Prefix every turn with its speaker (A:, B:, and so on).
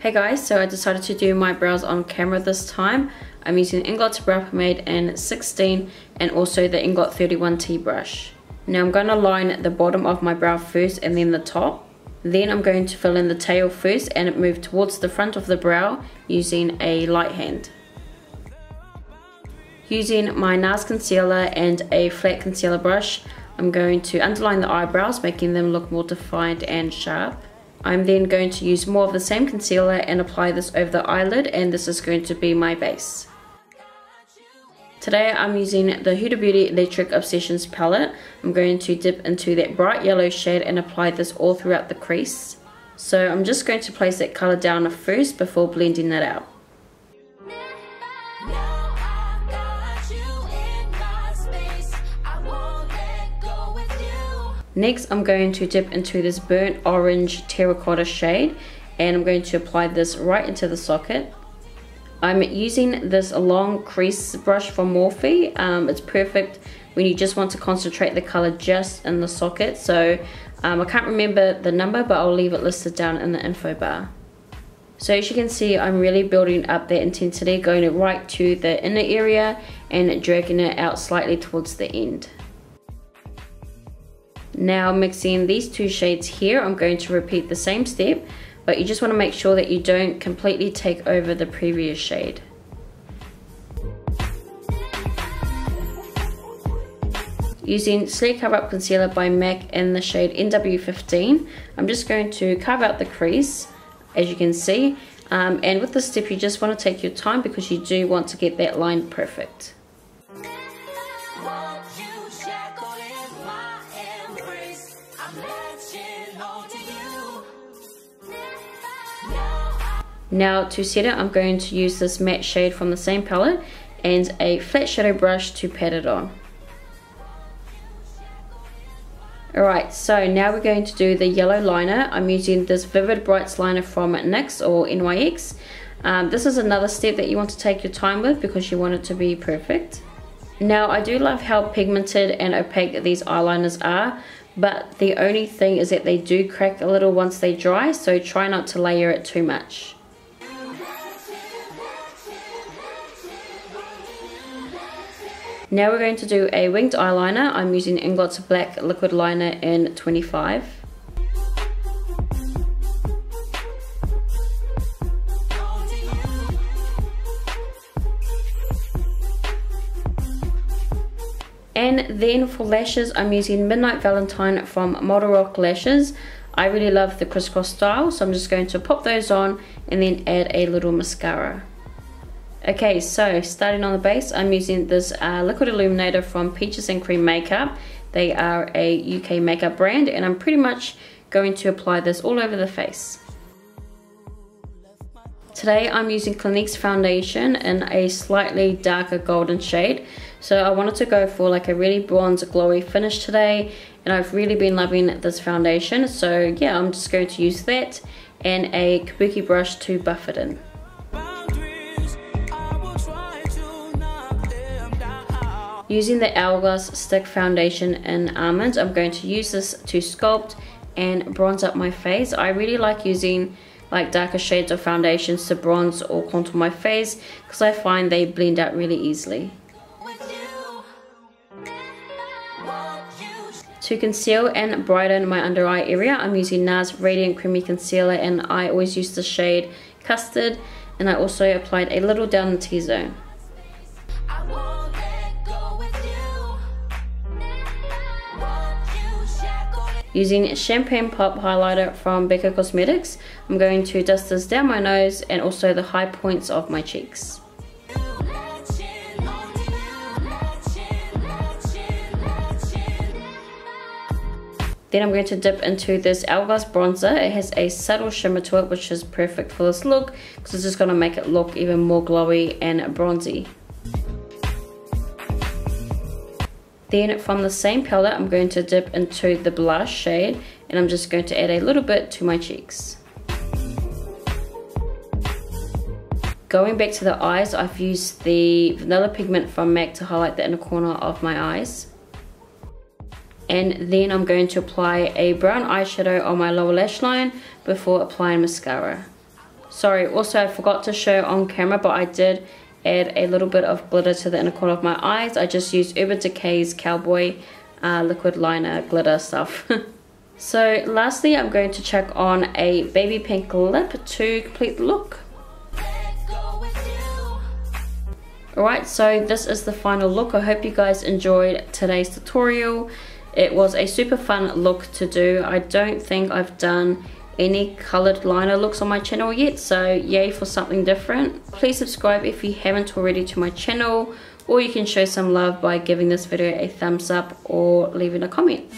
A: Hey guys, so I decided to do my brows on camera this time. I'm using Inglot's Brow Pomade in 16 and also the Inglot 31T brush. Now I'm going to line the bottom of my brow first and then the top. Then I'm going to fill in the tail first and move towards the front of the brow using a light hand. Using my NARS concealer and a flat concealer brush, I'm going to underline the eyebrows, making them look more defined and sharp. I'm then going to use more of the same concealer and apply this over the eyelid, and this is going to be my base. Today I'm using the HudaBeauty Electric Obsessions palette. I'm going to dip into that bright yellow shade and apply this all throughout the crease. So I'm just going to place that colour down first before blending it out. Next, I'm going to dip into this burnt orange terracotta shade and I'm going to apply this right into the socket. I'm using this long crease brush from MORPHE. It's perfect when you just want to concentrate the color just in the socket. So I can't remember the number, but I'll leave it listed down in the info bar. So as you can see, I'm really building up that intensity, going right to the inner area and dragging it out slightly towards the end. Now mixing these two shades here, I'm going to repeat the same step, but you just want to make sure that you don't completely take over the previous shade. Using Sleek Coverup Concealer by MAC in the shade NW15, I'm just going to carve out the crease, as you can see, and with this step you just want to take your time because you do want to get that line perfect. Now to set it, I'm going to use this matte shade from the same palette and a flat shadow brush to pat it on. Alright, so now we're going to do the yellow liner. I'm using this Vivid Brights liner from NYX or NYX. This is another step that you want to take your time with because you want it to be perfect. Now I do love how pigmented and opaque these eyeliners are, but the only thing is that they do crack a little once they dry, so try not to layer it too much. Now we're going to do a winged eyeliner. I'm using Inglot's Black Liquid Liner in 25. And then for lashes, I'm using Midnight Valentine from Modelrock lashes. I really love the crisscross style, so I'm just going to pop those on and then add a little mascara. Okay, so starting on the base, I'm using this liquid illuminator from Peaches and Cream Makeup. They are a UK makeup brand, and I'm pretty much going to apply this all over the face. Today I'm using Clinique's foundation in a slightly darker golden shade. So I wanted to go for like a really bronze glowy finish today, and I've really been loving this foundation. So yeah, I'm just going to use that and a kabuki brush to buff it in. Using the Hourglass Stick Foundation in Almond, I'm going to use this to sculpt and bronze up my face. I really like using like darker shades of foundations to bronze or contour my face because I find they blend out really easily. To conceal and brighten my under eye area, I'm using NARS Radiant Creamy Concealer, and I always use the shade Custard, and I also applied a little down the T-zone. Using Champagne Pop Highlighter from Becca Cosmetics, I'm going to dust this down my nose and also the high points of my cheeks. Then I'm going to dip into this Hourglass bronzer. It has a subtle shimmer to it, which is perfect for this look because it's just going to make it look even more glowy and bronzy. Then from the same palette, I'm going to dip into the blush shade, and I'm just going to add a little bit to my cheeks. Going back to the eyes, I've used the Vanilla Pigment from MAC to highlight the inner corner of my eyes. And then I'm going to apply a brown eyeshadow on my lower lash line before applying mascara. Sorry, also I forgot to show on camera, but I did add a little bit of glitter to the inner corner of my eyes. I just used Urban Decay's Cowboy liquid liner glitter stuff. So lastly, I'm going to check on a baby pink lip to complete the look. Alright, so this is the final look. I hope you guys enjoyed today's tutorial. It was a super fun look to do. I don't think I've done any colored liner looks on my channel yet, so yay for something different. Please subscribe if you haven't already to my channel, or you can show some love by giving this video a thumbs up or leaving a comment.